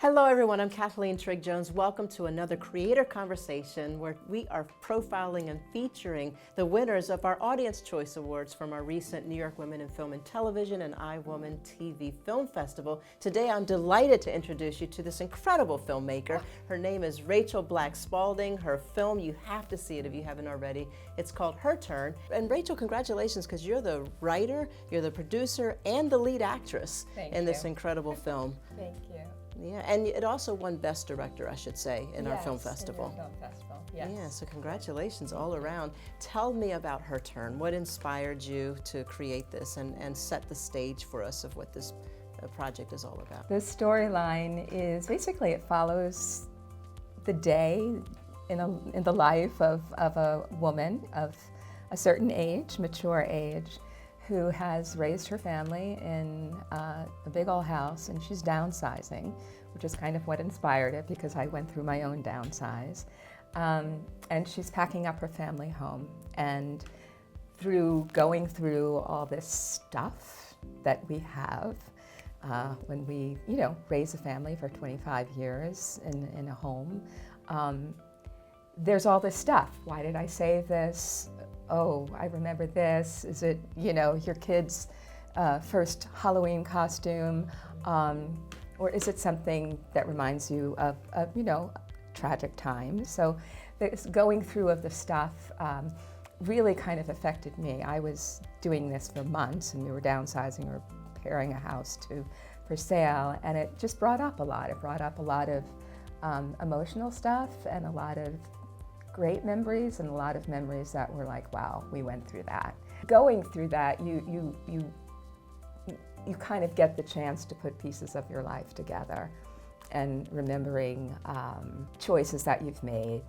Hello everyone, I'm Cathleen Trigg-Jones. Welcome to another Creator Conversation where we are profiling and featuring the winners of our Audience Choice Awards from our recent New York Women in Film and Television and iWoman TV Film Festival. Today I'm delighted to introduce you to this incredible filmmaker. Her name is Rachel Black Spaulding. Her film, you have to see it if you haven't already. It's called Her Turn. And Rachel, congratulations, because you're the writer, you're the producer, and the lead actress in this incredible film. Thank you. Yeah, and it also won Best Director, I should say, in our film festival. In your film festival, yes. Yeah, so congratulations all around. Tell me about Her Turn. What inspired you to create this and set the stage for us of what this project is all about? The storyline is basically it follows the day in the life of a woman of a certain age, mature age, who has raised her family in a big old house, and she's downsizing, which is kind of what inspired it because I went through my own downsize. And she's packing up her family home. And through going through all this stuff that we have when we, raise a family for 25 years in a home, there's all this stuff. Why did I say this? Oh, I remember this. Is it, your kid's first Halloween costume? Or is it something that reminds you of tragic times? So this going through of the stuff really kind of affected me. I was doing this for months, and we were downsizing or preparing a house for sale, and it just brought up a lot. It brought up a lot of emotional stuff and a lot of great memories and a lot of memories that were like, wow, we went through that. Going through that, you kind of get the chance to put pieces of your life together and remembering choices that you've made,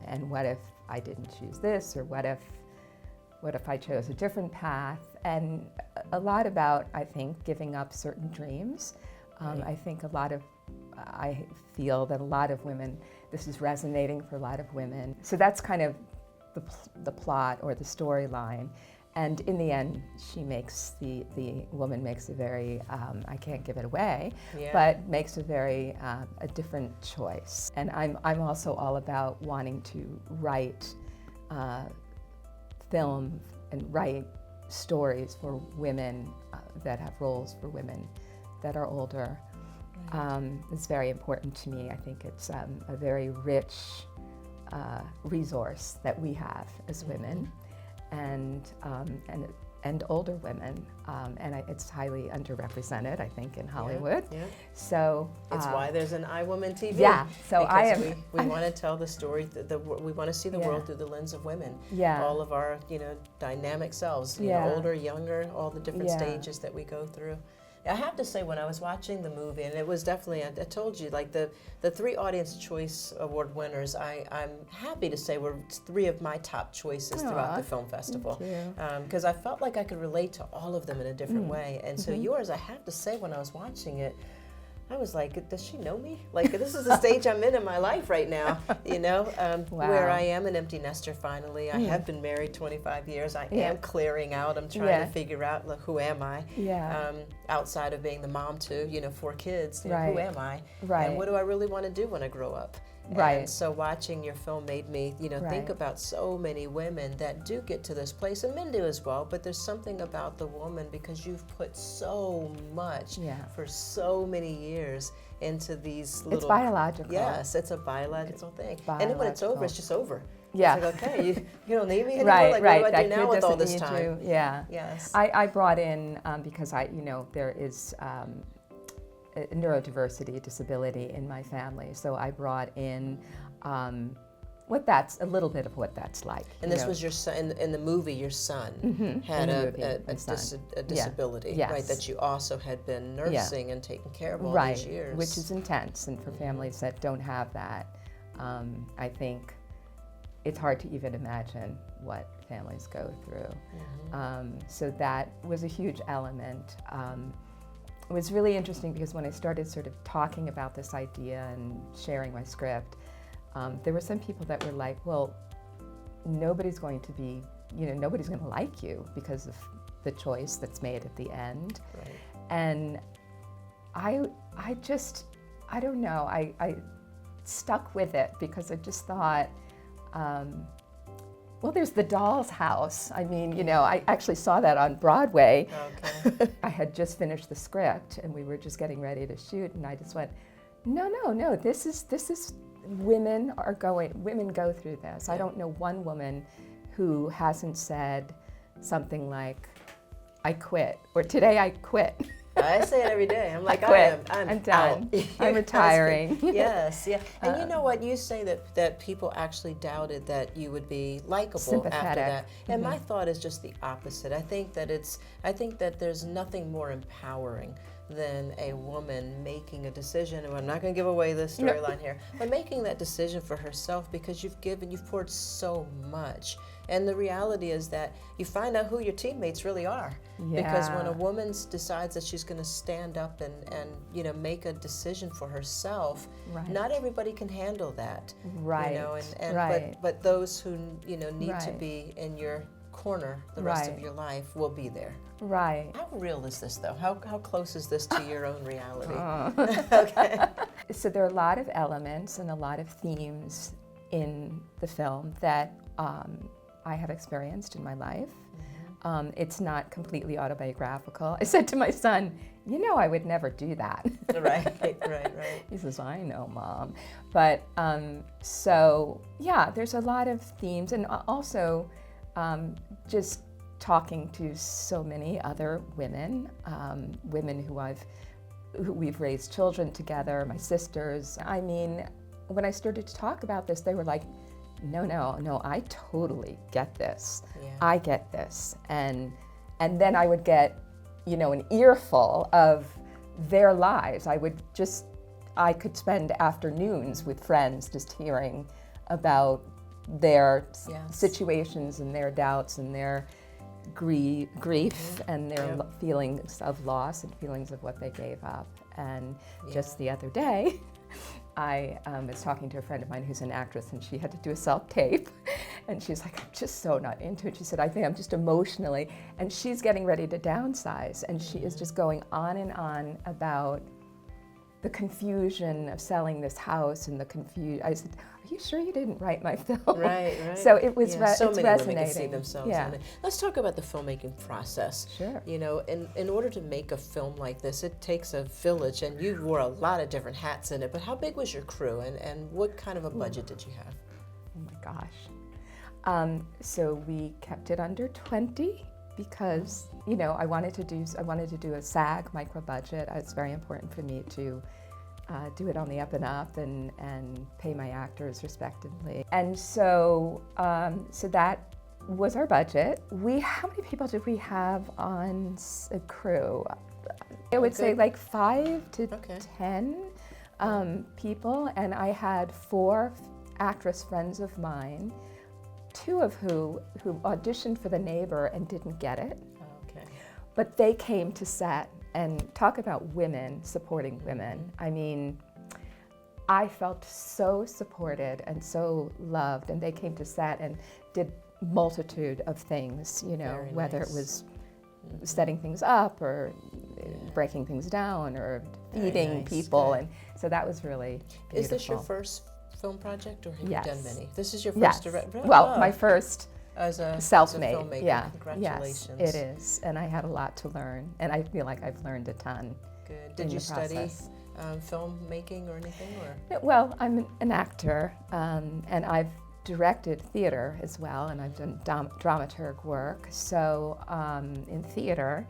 and what if I didn't choose this, or what if I chose a different path, and a lot about, I think, giving up certain dreams. I think I feel that a lot of women, this is resonating for a lot of women. So that's kind of the plot or the storyline. And in the end, the woman makes a very, I can't give it away, but makes a very, a different choice. And I'm also all about wanting to write film and write stories for women that have roles for women that are older. It's very important to me. I think it's a very rich resource that we have as women, and older women, and it's highly underrepresented, I think, in Hollywood. Yeah. So it's why there's an iWoman TV. Yeah. So we want to tell the story. We want to see the world through the lens of women. Yeah. All of our dynamic selves. Older, younger, all the different stages that we go through. I have to say, when I was watching the movie, and it was definitely, I told you, like the 3 Audience Choice Award winners, I'm happy to say were 3 of my top choices throughout the film festival. Because I felt like I could relate to all of them in a different way. And so yours, I have to say, when I was watching it, I was like, does she know me? Like, this is the stage I'm in my life right now, where I am an empty nester finally. I have been married 25 years. I am clearing out. I'm trying to figure out, look, who am I? Outside of being the mom to, 4 kids, who am I? And what do I really want to do when I grow up? And so watching your film made me, think about so many women that do get to this place, and men do as well, but there's something about the woman, because you've put so much for so many years into these little... It's biological. Yes, it's a biological thing. And then when it's over, it's just over. Yeah. It's like, okay, you don't need me anymore? What do I do now with all this time? Yes. I brought in, because there is... neurodiversity, disability in my family. So I brought in a little bit of what that's like. And this was your son, in the movie, your son had a disability, right, that you also had been nursing and taking care of all these years. Which is intense, and for families that don't have that, I think it's hard to even imagine what families go through. So that was a huge element. It was really interesting because when I started sort of talking about this idea and sharing my script, there were some people that were like, well, nobody's going to like you because of the choice that's made at the end. And I I don't know, I stuck with it because I just thought, well, there's the Doll's House. I mean, you know, I actually saw that on Broadway. Okay. I had just finished the script and we were just getting ready to shoot, and I just went, no, this is women go through this. I don't know one woman who hasn't said something like, I quit, or today I quit. I say it every day. I'm like, I'm done. I'm retiring. Yes, yeah. And you know what? You say that people actually doubted that you would be likable after that. And my thought is just the opposite. I think that there's nothing more empowering than a woman making a decision, and I'm not going to give away this storyline here, but making that decision for herself, because you've poured so much. And the reality is that you find out who your teammates really are. Yeah. Because when a woman decides that she's going to stand up and you know, make a decision for herself, right. not everybody can handle that. Right. You know, and right. but those who, you know, need right. to be in your corner the rest of your life will be there. Right. How real is this, though? How close is this to your own reality? Okay. So there are a lot of elements and a lot of themes in the film that I have experienced in my life. Mm-hmm. It's not completely autobiographical. I said to my son, you know, I would never do that. Right. He says, I know, Mom. But so, yeah, there's a lot of themes, and also just talking to so many other women, women who we've raised children together, my sisters. I mean, when I started to talk about this, they were like, no, I totally get this. Yeah. I get this. And then I would get, you know, an earful of their lives. I could spend afternoons with friends just hearing about their situations and their doubts and their grief and their feelings of loss and feelings of what they gave up. And just the other day, I was talking to a friend of mine who's an actress, and she had to do a self-tape, and she's like, I'm just so not into it. She said, I think I'm just emotionally, and she's getting ready to downsize, and she is just going on and on about the confusion of selling this house and the confusion. I said, are you sure you didn't write my film? Right. So it was so it's many resonating. women can see themselves in it. Let's talk about the filmmaking process. Sure. You know, in order to make a film like this, it takes a village, and you wore a lot of different hats in it, but how big was your crew, and what kind of a budget did you have? Oh my gosh. So we kept it under 20 because, you know, I wanted to do a SAG micro budget. It's very important for me to do it on the up and up and pay my actors respectively. And so so that was our budget. How many people did we have on a crew? I would say like 5 to 10 people, and I had 4 actress friends of mine, 2 of who auditioned for The Neighbor and didn't get it. Okay. But they came to set, and talk about women supporting women. I mean, I felt so supported and so loved, and they came to set and did multitude of things, you know, whether it was setting things up or breaking things down or feeding people. And so that was really beautiful. Is this your first film project, or have you done many? This is your yes. first direct? Well, my first as a self-made. filmmaker. Yeah. Congratulations. Yes, it is. And I had a lot to learn, and I feel like I've learned a ton. Good. Did you study filmmaking or anything? Or? Well, I'm an actor, and I've directed theater as well, and I've done dramaturg work, so in theater.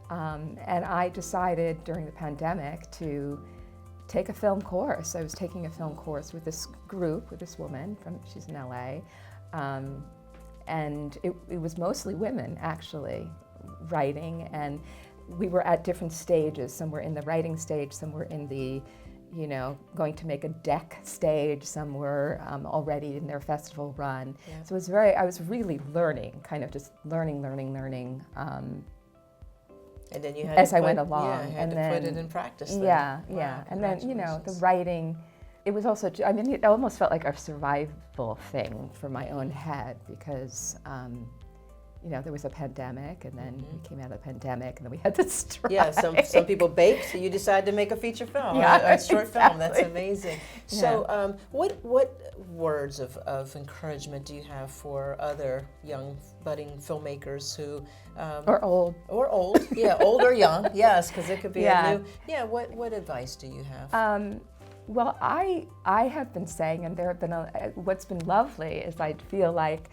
And I decided during the pandemic to take a film course. I was taking a film course with this group, with this woman, she's in LA, and it was mostly women, actually, writing, and we were at different stages. Some were in the writing stage, some were in the, you know, going to make a deck stage, some were already in their festival run. Yeah. So it was I was really learning, kind of just learning. And then you had as I went along. Yeah, had to put it in practice then. Yeah, wow, yeah. And then, you know, the writing, it was also, I mean, it almost felt like a survival thing for my own head because, there was a pandemic, and then we came out of the pandemic, and then we had the strike. Yeah, some people baked, so you decided to make a feature film, Yeah, a short film. That's exactly. amazing. So what words of encouragement do you have for other young budding filmmakers who Or old. or old, old or young, yes, because it could be Yeah. a new, what advice do you have? Well, I have been saying, and there have been, what's been lovely is I feel like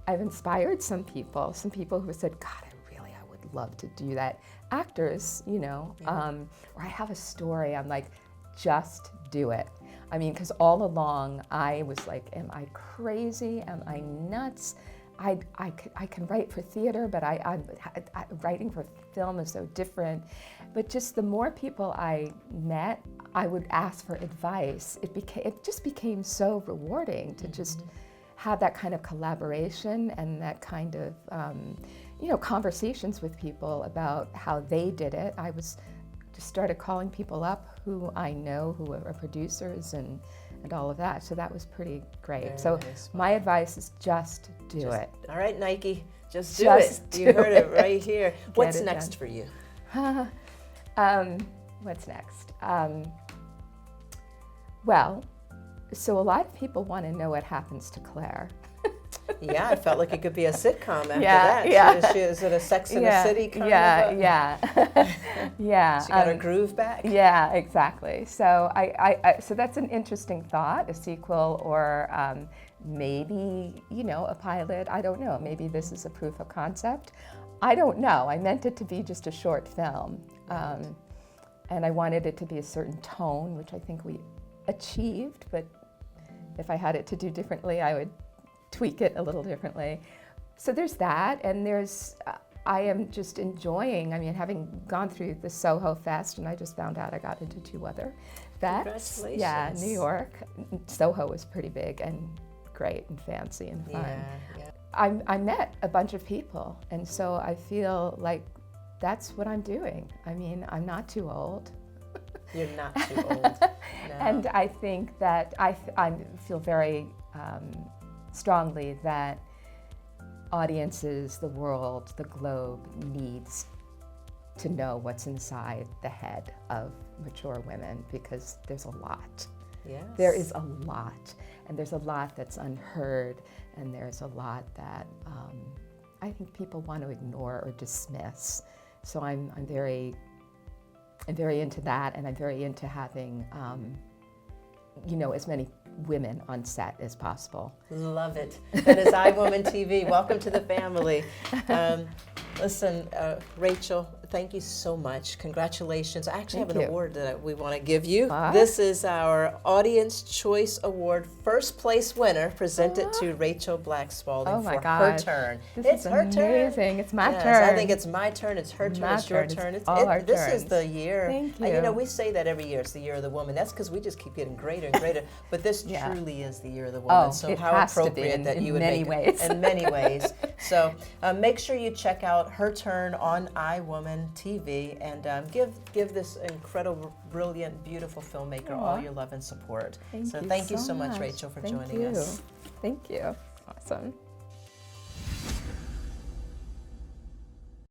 I've inspired some people who have said, God, I would love to do that. Actors, or I have a story, I'm like, just do it. I mean, because all along I was like, am I crazy? Am I nuts? I can write for theater, but writing for film is so different. But just the more people I met, I would ask for advice. It just became so rewarding to just have that kind of collaboration and that kind of conversations with people about how they did it. I just started calling people up who I know who are producers and all of that. So that was pretty great. Very so nice. my advice is just do it. All right, Nike, just do Just it. You do heard it. it right here. What's it next done. for you? What's next? Well, so a lot of people want to know what happens to Claire. Yeah, I felt like it could be a sitcom after Yeah, that. yeah. Is it a Sex in the City kind of? Yeah. She got her groove back? Yeah, exactly. So so that's an interesting thought, a sequel or maybe, a pilot. I don't know. Maybe this is a proof of concept. I don't know. I meant it to be just a short film. And I wanted it to be a certain tone, which I think we achieved, but if I had it to do differently, I would tweak it a little differently. So there's that, and I am just enjoying, having gone through the Soho Fest, and I just found out I got into 2 other fests. Congratulations. Yeah, New York. Soho was pretty big and great and fancy and fun. Yeah. I met a bunch of people, and so I feel like that's what I'm doing. I'm not too old. You're not too old. No. And I think that I feel very strongly that audiences, the world, the globe needs to know what's inside the head of mature women, because there's a lot. Yes. There is a lot, and there's a lot that's unheard, and there's a lot that I think people want to ignore or dismiss. So I'm very into that, and I'm very into having as many women on set as possible. Love it. That is iWoman TV. Welcome to the family. Listen, Rachel, thank you so much. Congratulations. I actually have an award that we want to give you. This is our Audience Choice Award first place winner, presented to Rachel Black Spaulding for Her Turn. It's her turn. It's my Yes, turn. I think it's my turn. It's her turn. It's your turn. It's all our This turns. is the year. Thank you. We say that every year. It's the year of the woman. That's because we just keep getting greater and greater. But this truly is the year of the woman. Oh, so it how has to be appropriate that you would many make ways. it in many ways. So make sure you check out Her Turn on iWoman TV, and give this incredible, brilliant, beautiful filmmaker all your love and support. Thank you so much, much, Rachel, for joining us. Thank you. Awesome.